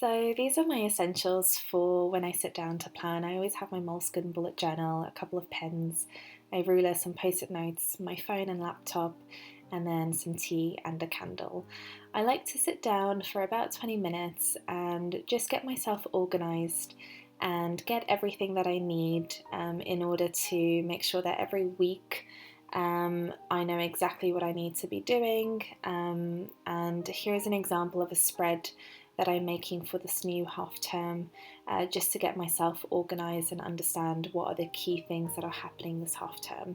So these are my essentials for when I sit down to plan. I always have my moleskin bullet journal, a couple of pens, a ruler, some post-it notes, my phone and laptop, and then some tea and a candle. I like to sit down for about 20 minutes and just get myself organised and get everything that I need in order to make sure that every week I know exactly what I need to be doing. And here's an example of a spread that I'm making for this new half term, just to get myself organised and understand what are the key things that are happening this half term.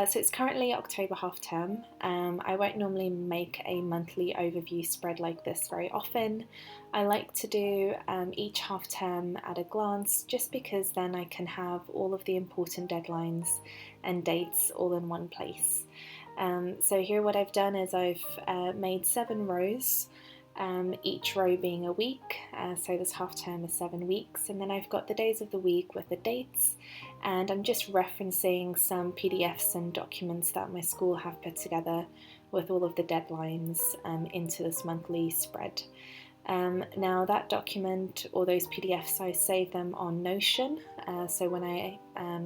So it's currently October half term. I won't normally make a monthly overview spread like this very often. I like to do each half term at a glance, just because then I can have all of the important deadlines and dates all in one place. So here what I've done is I've made 7 rows, each row being a week, so this half term is 7 weeks, and then I've got the days of the week with the dates, and I'm just referencing some PDFs and documents that my school have put together with all of the deadlines into this monthly spread. Now that document or those PDFs, I save them on Notion, so when I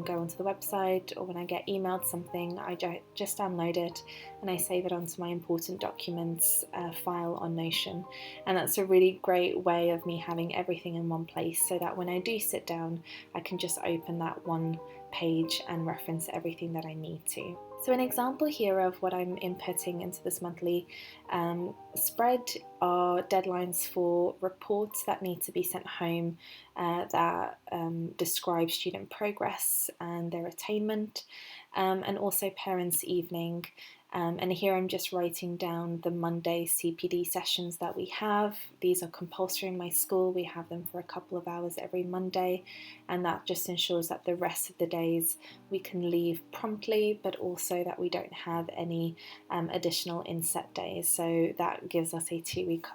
go onto the website or when I get emailed something, I just download it and I save it onto my important documents file on Notion. And that's a really great way of me having everything in one place, so that when I do sit down, I can just open that one page and reference everything that I need to. So an example here of what I'm inputting into this monthly spread are deadlines for reports that need to be sent home that describe student progress and their attainment, and also parents' evening. And here I'm just writing down the Monday CPD sessions that we have. These are compulsory in my school. We have them for a couple of hours every Monday, and that just ensures that the rest of the days we can leave promptly, but also that we don't have any additional inset days. So that gives us a 2-week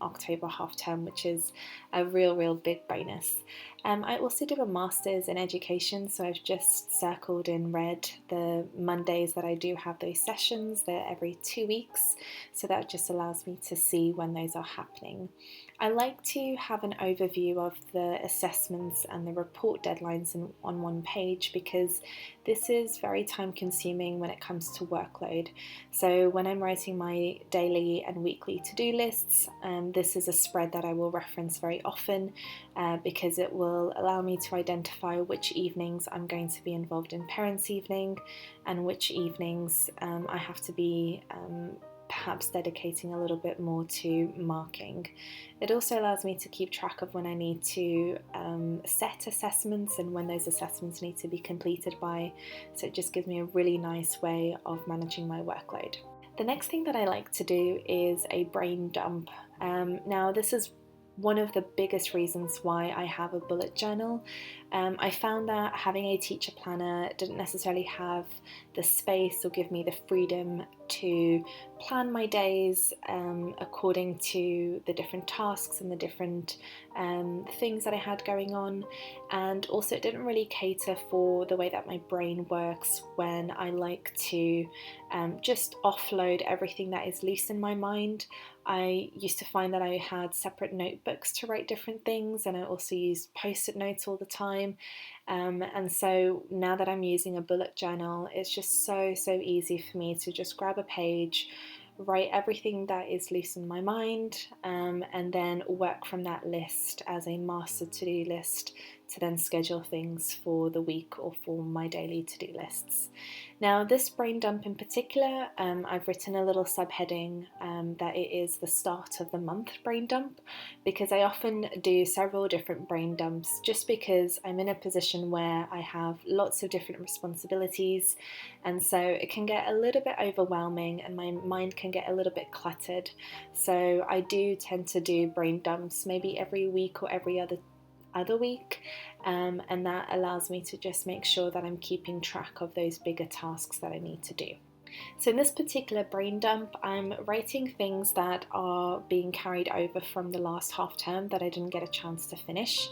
October half term, which is a real big bonus. I also do a master's in education, so I've just circled in red the Mondays that I do have those sessions. They're every 2 weeks, so that just allows me to see when those are happening. I like to have an overview of the assessments and the report deadlines on one page, because this is very time consuming when it comes to workload. So when I'm writing my daily and weekly to-do lists, this is a spread that I will reference very often, because it will allow me to identify which evenings I'm going to be involved in parents' evening and which evenings I have to be perhaps dedicating a little bit more to marking. It also allows me to keep track of when I need to set assessments and when those assessments need to be completed by, so it just gives me a really nice way of managing my workload. The next thing that I like to do is a brain dump. Now this is one of the biggest reasons why I have a bullet journal. I found that having a teacher planner didn't necessarily have the space or give me the freedom to plan my days according to the different tasks and the different things that I had going on, and also it didn't really cater for the way that my brain works when I like to just offload everything that is loose in my mind. I used to find that I had separate notebooks to write different things, and I also used post-it notes all the time. And so now that I'm using a bullet journal, it's just so easy for me to just grab a page, write everything that is loose in my mind, and then work from that list as a master to-do list to then schedule things for the week or for my daily to-do lists. Now this brain dump in particular, I've written a little subheading that it is the start of the month brain dump, because I often do several different brain dumps just because I'm in a position where I have lots of different responsibilities, and so it can get a little bit overwhelming and my mind can get a little bit cluttered. So I do tend to do brain dumps maybe every week or every other week, and that allows me to just make sure that I'm keeping track of those bigger tasks that I need to do. So in this particular brain dump, I'm writing things that are being carried over from the last half term that I didn't get a chance to finish.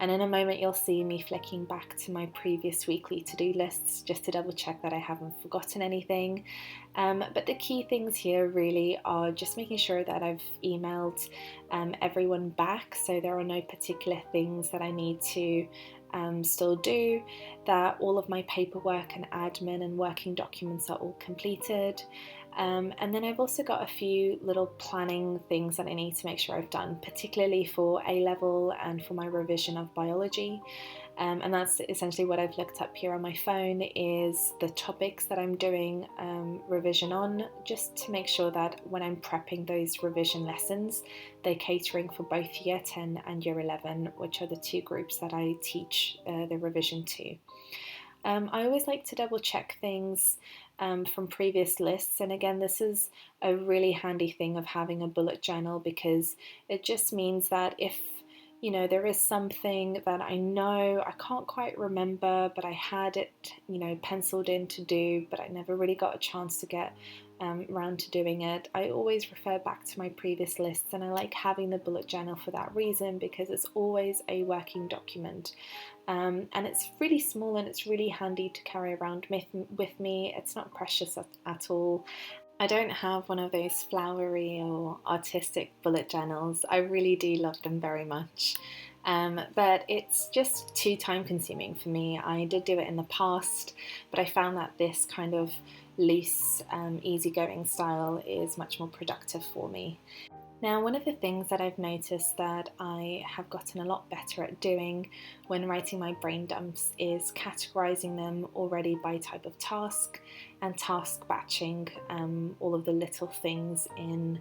And in a moment you'll see me flicking back to my previous weekly to-do lists just to double check that I haven't forgotten anything. But the key things here really are just making sure that I've emailed everyone back, so there are no particular things that I need to still do, that all of my paperwork and admin and working documents are all completed. And then I've also got a few little planning things that I need to make sure I've done, particularly for A-level and for my revision of biology. And that's essentially what I've looked up here on my phone, is the topics that I'm doing revision on, just to make sure that when I'm prepping those revision lessons, they're catering for both Year 10 and Year 11, which are the two groups that I teach the revision to. I always like to double check things from previous lists, and again, this is a really handy thing of having a bullet journal, because it just means that if there is something that I know I can't quite remember, but I had it, penciled in to do, but I never really got a chance to get around to doing it, I always refer back to my previous lists, and I like having the bullet journal for that reason, because it's always a working document. And it's really small and it's really handy to carry around with me. It's not precious at all. I don't have one of those flowery or artistic bullet journals. I really do love them very much. But it's just too time consuming for me. I did do it in the past, but I found that this kind of loose, easygoing style is much more productive for me. Now, one of the things that I've noticed that I have gotten a lot better at doing when writing my brain dumps is categorising them already by type of task and task batching all of the little things in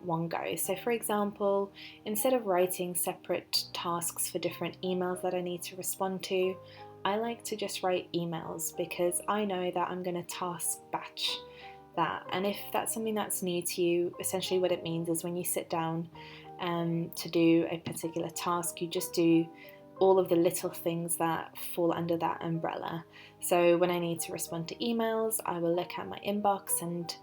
one go. So for example, instead of writing separate tasks for different emails that I need to respond to, I like to just write emails, because I know that I'm going to task batch that. And if that's something that's new to you, essentially what it means is when you sit down to do a particular task, you just do all of the little things that fall under that umbrella. So when I need to respond to emails, I will look at my inbox and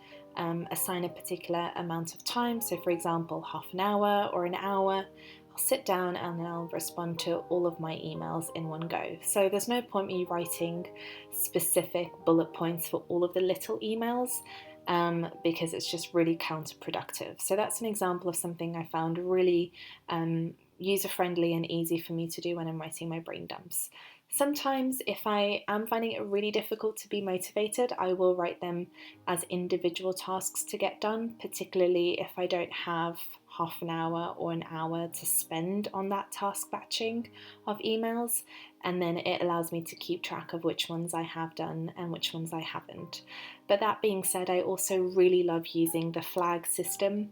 assign a particular amount of time. So for example, half an hour or an hour, I'll sit down and then I'll respond to all of my emails in one go. So there's no point me writing specific bullet points for all of the little emails, because it's just really counterproductive. So that's an example of something I found really user-friendly and easy for me to do when I'm writing my brain dumps. Sometimes if I am finding it really difficult to be motivated, I will write them as individual tasks to get done, particularly if I don't have half an hour or an hour to spend on that task batching of emails, and then it allows me to keep track of which ones I have done and which ones I haven't. But that being said, I also really love using the flag system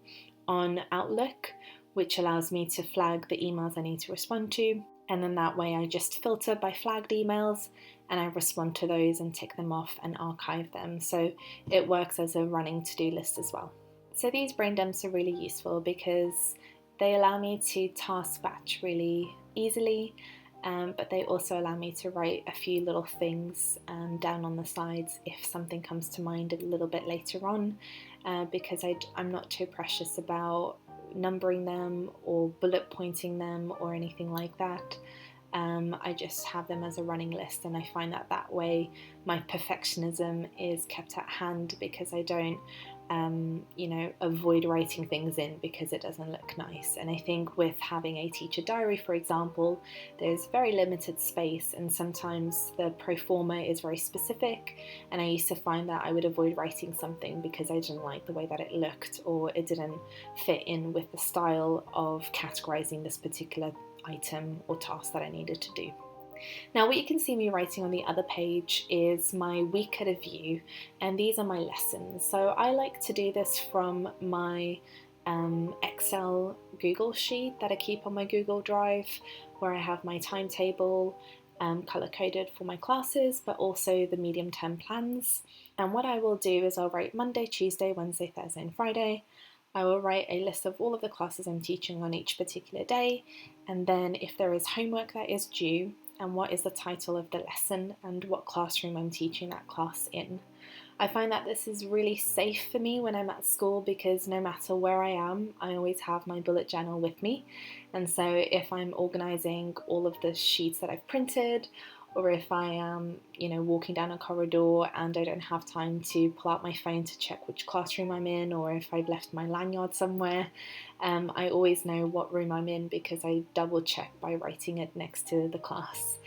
on Outlook, which allows me to flag the emails I need to respond to, and then that way I just filter by flagged emails and I respond to those and tick them off and archive them. So it works as a running to-do list as well. So these brain dumps are really useful because they allow me to task batch really easily, but they also allow me to write a few little things down on the sides if something comes to mind a little bit later on, because I'm not too precious about numbering them or bullet pointing them or anything like that. I just have them as a running list, and I find that way my perfectionism is kept at hand, because I don't avoid writing things in because it doesn't look nice. And I think with having a teacher diary, for example, there's very limited space, and sometimes the pro forma is very specific, and I used to find that I would avoid writing something because I didn't like the way that it looked, or it didn't fit in with the style of categorizing this particular item or task that I needed to do. Now, what you can see me writing on the other page is my week at a view, and these are my lessons. So I like to do this from my Excel Google sheet that I keep on my Google Drive, where I have my timetable color-coded for my classes, but also the medium-term plans. And what I will do is I'll write Monday, Tuesday, Wednesday, Thursday, and Friday. I will write a list of all of the classes I'm teaching on each particular day, and then if there is homework that is due, and what is the title of the lesson and what classroom I'm teaching that class in. I find that this is really safe for me when I'm at school, because no matter where I am, I always have my bullet journal with me. And so if I'm organising all of the sheets that I've printed, or if I am, walking down a corridor and I don't have time to pull out my phone to check which classroom I'm in, or if I've left my lanyard somewhere, I always know what room I'm in because I double check by writing it next to the class.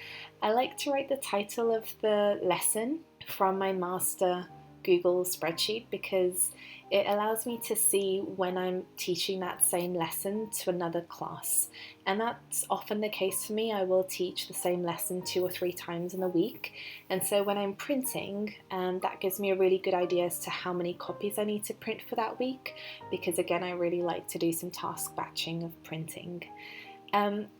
I like to write the title of the lesson from my master Google spreadsheet because it allows me to see when I'm teaching that same lesson to another class. And that's often the case for me. I will teach the same lesson 2 or 3 times in a week. And so when I'm printing, that gives me a really good idea as to how many copies I need to print for that week, because again, I really like to do some task batching of printing.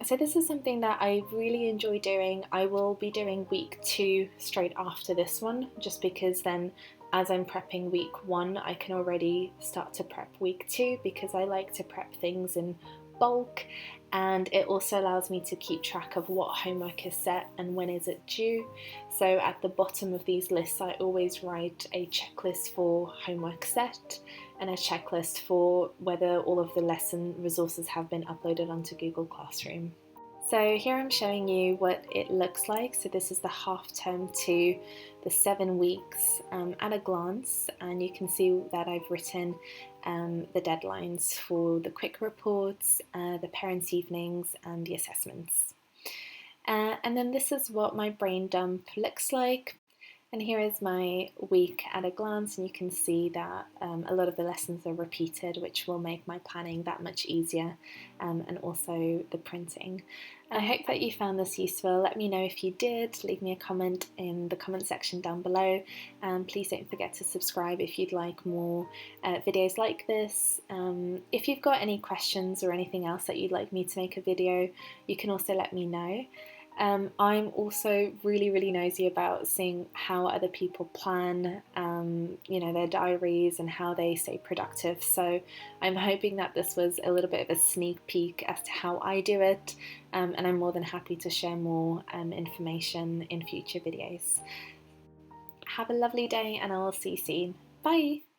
So this is something that I really enjoy doing. I will be doing week 2 straight after this one, just because then as I'm prepping week 1, I can already start to prep week 2, because I like to prep things in bulk, and it also allows me to keep track of what homework is set and when is it due. So at the bottom of these lists, I always write a checklist for homework set and a checklist for whether all of the lesson resources have been uploaded onto Google Classroom. So here I'm showing you what it looks like. So this is the half term to the 7 weeks at a glance, and you can see that I've written the deadlines for the quick reports, the parents' evenings, and the assessments. And then this is what my brain dump looks like. And here is my week at a glance, and you can see that a lot of the lessons are repeated, which will make my planning that much easier, and also the printing. I hope that you found this useful. Let me know if you did. Leave me a comment in the comment section down below, and please don't forget to subscribe if you'd like more videos like this. If you've got any questions or anything else that you'd like me to make a video, you can also let me know. I'm also really nosy about seeing how other people plan, their diaries and how they stay productive. So I'm hoping that this was a little bit of a sneak peek as to how I do it, and I'm more than happy to share more information in future videos. Have a lovely day, and I will see you soon. Bye!